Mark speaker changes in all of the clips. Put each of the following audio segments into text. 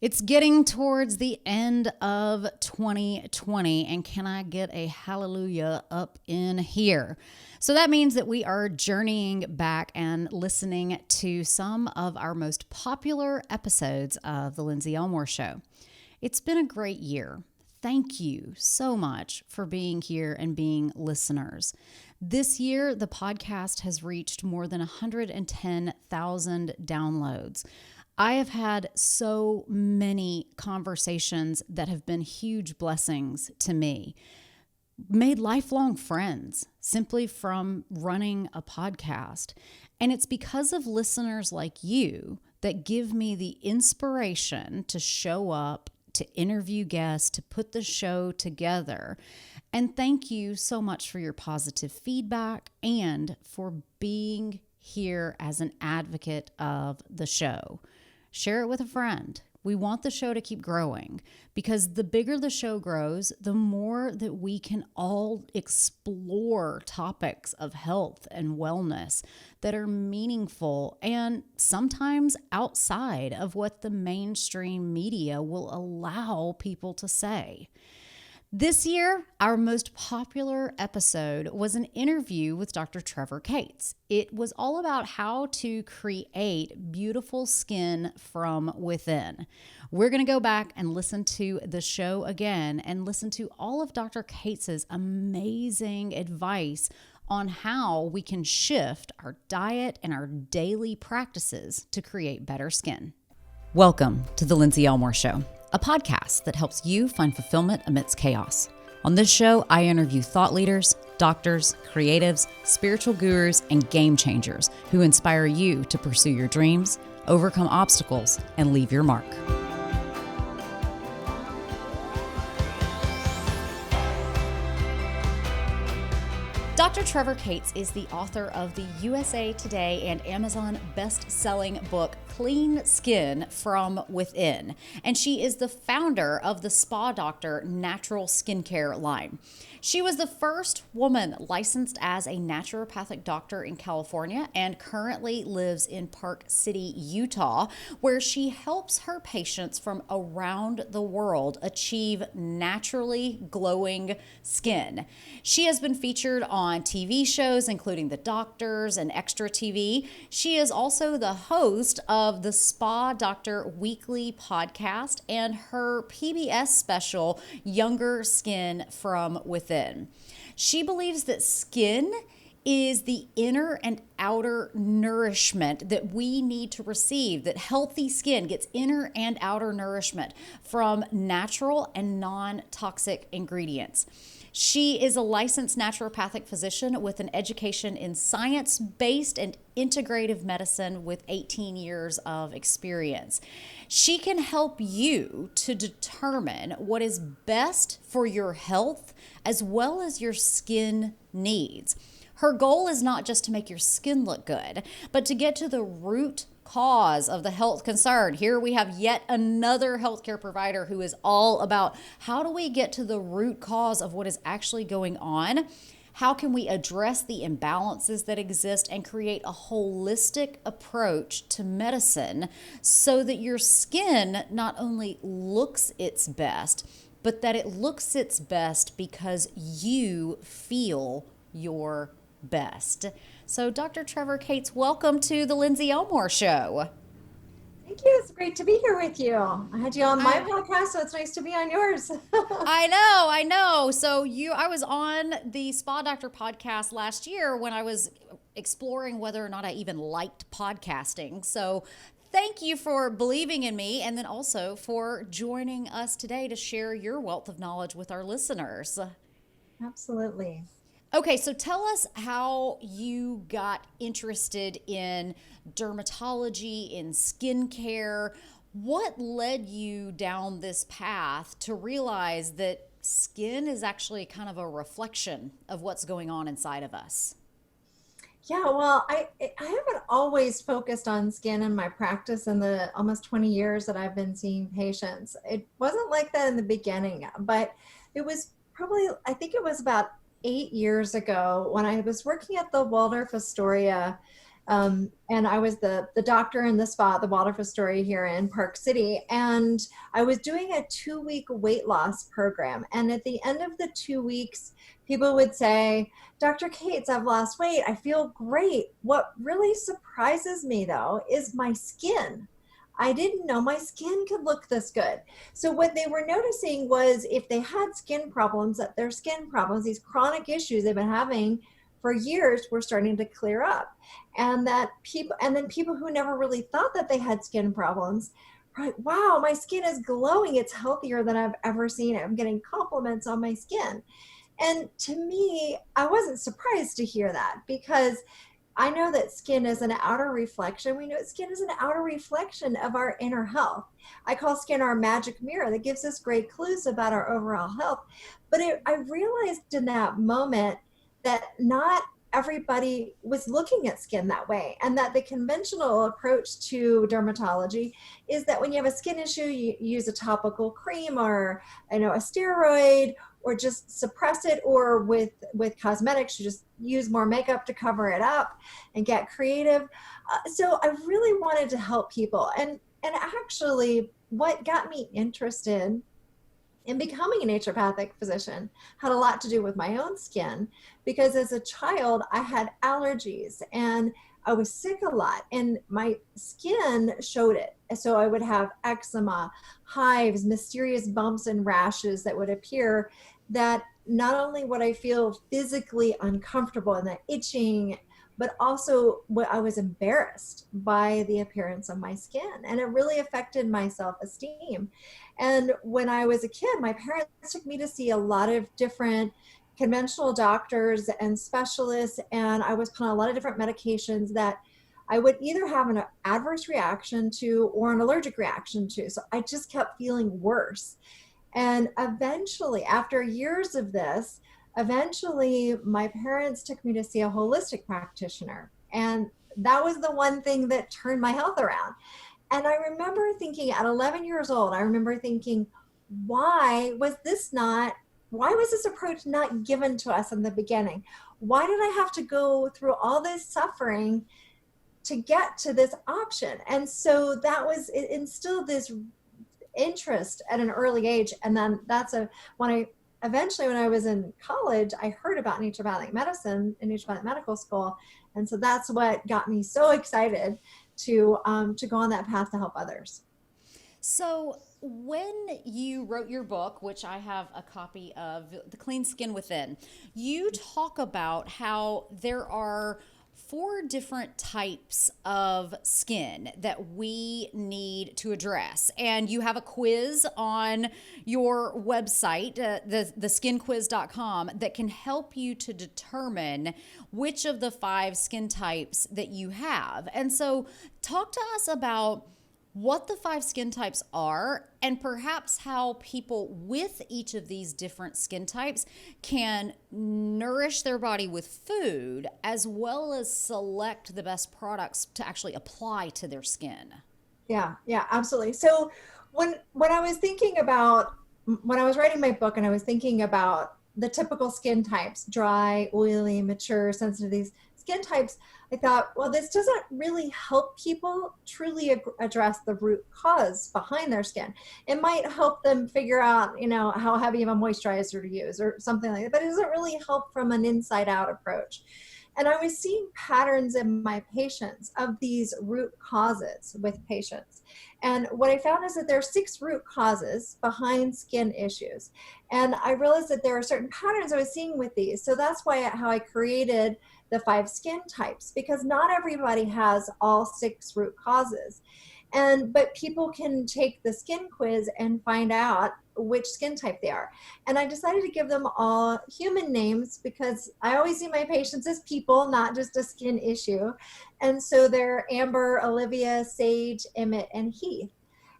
Speaker 1: It's getting towards the end of 2020, and can I get a hallelujah up in here? So that means that we are journeying back and listening to some of our most popular episodes of The Lindsey Elmore Show. It's been a great year. Thank you so much for being here and being listeners. This year, the podcast has reached more than 110,000 downloads. I have had so many conversations that have been huge blessings to me. Made lifelong friends simply from running a podcast. And it's because of listeners like you that give me the inspiration to show up, to interview guests, to put the show together. And thank you so much for your positive feedback and for being here as an advocate of the show. Share it with a friend. We want the show to keep growing because the bigger the show grows, the more that we can all explore topics of health and wellness that are meaningful and sometimes outside of what the mainstream media will allow people to say. This year, our most popular episode was an interview with Dr. Trevor Cates. It was all about how to create beautiful skin from within. We're going to go back and listen to the show again and listen to all of Dr. Cates' amazing advice on how we can shift our diet and our daily practices to create better skin. Welcome to The Lindsey Elmore Show, a podcast that helps you find fulfillment amidst chaos. On this show, I interview thought leaders, doctors, creatives, spiritual gurus, and game changers who inspire you to pursue your dreams, overcome obstacles, and leave your mark. Dr. Trevor Cates is the author of the USA Today and Amazon best-selling book, Clean Skin from Within. And she is the founder of the Spa Doctor natural skincare line. She was the first woman licensed as a naturopathic doctor in California and currently lives in Park City, Utah, where she helps her patients from around the world achieve naturally glowing skin. She has been featured on TV shows, including The Doctors and Extra TV. She is also the host of the Spa Doctor Weekly podcast and her PBS special, Younger Skin from Within. She believes that skin is the inner and outer nourishment that we need to receive, that healthy skin gets inner and outer nourishment from natural and non-toxic ingredients. She is a licensed naturopathic physician with an education in science-based and integrative medicine with 18 years of experience. She can help you to determine what is best for your health as well as your skin needs. Her goal is not just to make your skin look good, but to get to the root cause of the health concern. Here we have yet another healthcare provider who is all about how do we get to the root cause of what is actually going on? How can we address the imbalances that exist and create a holistic approach to medicine so that your skin not only looks its best, but that it looks its best because you feel your best. So Dr. Trevor Cates, welcome to the Lindsey Elmore Show.
Speaker 2: Thank you. It's great to be here with you. I had you on my podcast, so it's nice to be on yours.
Speaker 1: I know. So I was on the Spa Doctor podcast last year when I was exploring whether or not I even liked podcasting. So thank you for believing in me and then also for joining us today to share your wealth of knowledge with our listeners.
Speaker 2: Absolutely.
Speaker 1: Okay, so tell us how you got interested in dermatology, in skincare. What led you down this path to realize that skin is actually kind of a reflection of what's going on inside of us?
Speaker 2: Yeah, well, I haven't always focused on skin in my practice in the almost 20 years that I've been seeing patients. It wasn't like that in the beginning, but it was probably, I think it was about 8 years ago when I was working at the Waldorf Astoria And I was the doctor in the spa, the Waldorf Astoria here in Park City. And I was doing a 2-week weight loss program. And at the end of the 2 weeks, people would say, Dr. Cates, I've lost weight. I feel great. What really surprises me, though, is my skin. I didn't know my skin could look this good. So what they were noticing was if they had skin problems, that their skin problems, these chronic issues they've been having for years, were starting to clear up. And that people, and then people who never really thought that they had skin problems, right? Wow, my skin is glowing. It's healthier than I've ever seen it. I'm getting compliments on my skin. And to me, I wasn't surprised to hear that, because I know that skin is an outer reflection. We know skin is an outer reflection of our inner health. I call skin our magic mirror that gives us great clues about our overall health. But I realized in that moment that not everybody was looking at skin that way, and that the conventional approach to dermatology is that when you have a skin issue, you use a topical cream, or a steroid, or just suppress it, or with cosmetics you just use more makeup to cover it up and get creative. So I really wanted to help people, and actually what got me interested in becoming a naturopathic physician had a lot to do with my own skin, because as a child I had allergies and I was sick a lot, and my skin showed it. So I would have eczema, hives, mysterious bumps and rashes that would appear, that not only would I feel physically uncomfortable and that itching, but also what I was embarrassed by the appearance of my skin, and it really affected my self-esteem. And when I was a kid, my parents took me to see a lot of different conventional doctors and specialists, and I was put on a lot of different medications that I would either have an adverse reaction to or an allergic reaction to. So I just kept feeling worse. And eventually, after years of this, eventually my parents took me to see a holistic practitioner. And that was the one thing that turned my health around. And I remember thinking at 11 years old, I remember thinking, why was this not, why was this approach not given to us in the beginning? Why did I have to go through all this suffering to get to this option? And so that was, it instilled this interest at an early age. And then when I eventually, when I was in college, I heard about naturopathic medicine in naturopathic medical school. And so that's what got me so excited to go on that path to help others.
Speaker 1: So, when you wrote your book, which I have a copy of, The Clean Skin Within, you talk about how there are 4 different types of skin that we need to address. And you have a quiz on your website, the skinquiz.com, that can help you to determine which of the 5 skin types that you have. And so, talk to us about what the 5 skin types are, and perhaps how people with each of these different skin types can nourish their body with food, as well as select the best products to actually apply to their skin.
Speaker 2: Yeah, absolutely. So when I was thinking about, when I was writing my book and I was thinking about the typical skin types, dry, oily, mature, sensitive, these skin types, I thought, well, this doesn't really help people truly address the root cause behind their skin. It might help them figure out, how heavy of a moisturizer to use or something like that, but it doesn't really help from an inside out approach. And I was seeing patterns in my patients of these root causes with patients. And what I found is that there are 6 root causes behind skin issues. And I realized that there are certain patterns I was seeing with these. So that's why how I created the 5 skin types, because not everybody has all 6 root causes. But people can take the skin quiz and find out which skin type they are. And I decided to give them all human names, because I always see my patients as people, not just a skin issue. And so they're Amber, Olivia, Sage, Emmett, and Heath.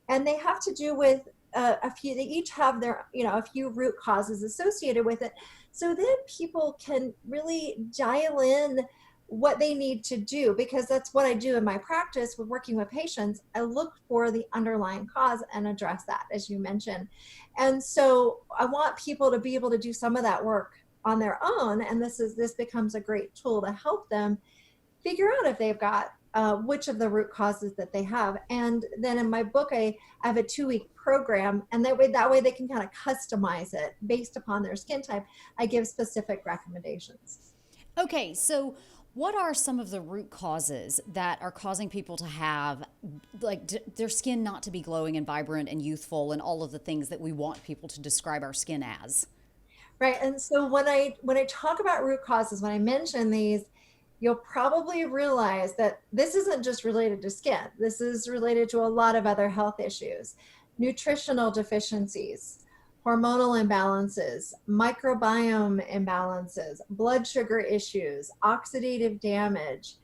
Speaker 2: And they have to do with a few, they each have their, a few root causes associated with it. So then people can really dial in what they need to do, because that's what I do in my practice with working with patients. I look for the underlying cause and address that, as you mentioned. And so I want people to be able to do some of that work on their own. And this becomes a great tool to help them figure out if they've got which of the root causes that they have. And then in my book, I have a 2-week program, and that way they can kind of customize it based upon their skin type. I give specific recommendations.
Speaker 1: Okay, so what are some of the root causes that are causing people to have their skin not to be glowing and vibrant and youthful and all of the things that we want people to describe our skin as?
Speaker 2: Right. And so when I talk about root causes, when I mention these, you'll probably realize that this isn't just related to skin. This is related to a lot of other health issues, nutritional deficiencies, hormonal imbalances, microbiome imbalances, blood sugar issues, oxidative damage.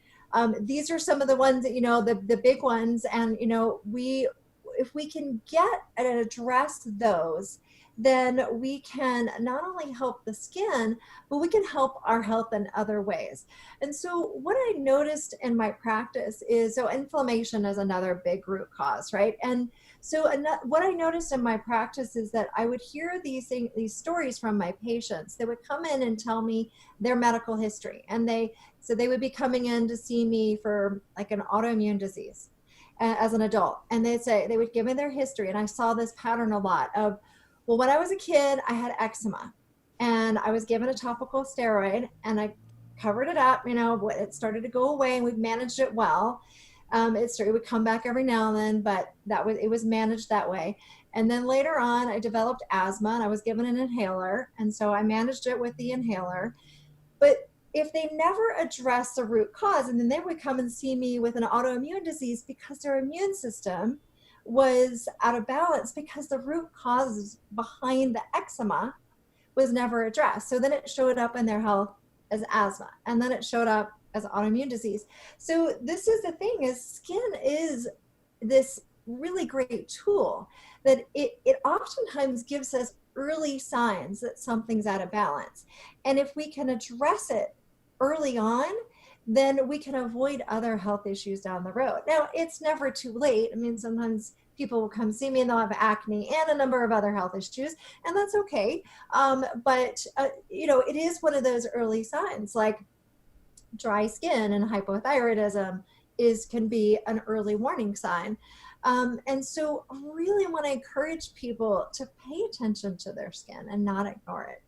Speaker 2: These are some of the ones that, the big ones. And, if we can get and address those, then we can not only help the skin, but we can help our health in other ways. And so what I noticed in my practice is, so inflammation is another big root cause, right? And so what I noticed in my practice is that I would hear these stories from my patients. They would come in and tell me their medical history, and they would be coming in to see me for like an autoimmune disease as an adult. And they would give me their history. And I saw this pattern a lot of, well, when I was a kid, I had eczema and I was given a topical steroid and I covered it up. It started to go away and we've managed it well. It would come back every now and then, but it was managed that way. And then later on, I developed asthma and I was given an inhaler. And so I managed it with the inhaler. But if they never address the root cause, and then they would come and see me with an autoimmune disease because their immune system was out of balance, because the root cause behind the eczema was never addressed. So then it showed up in their health as asthma, and then it showed up as autoimmune disease. So this is the thing, is skin is this really great tool that it oftentimes gives us early signs that something's out of balance. And if we can address it early on, then we can avoid other health issues down the road. Now, it's never too late. I mean, sometimes people will come see me and they'll have acne and a number of other health issues, and that's okay. But it is one of those early signs, like dry skin and hypothyroidism can be an early warning sign. And so really want to encourage people to pay attention to their skin and not ignore it.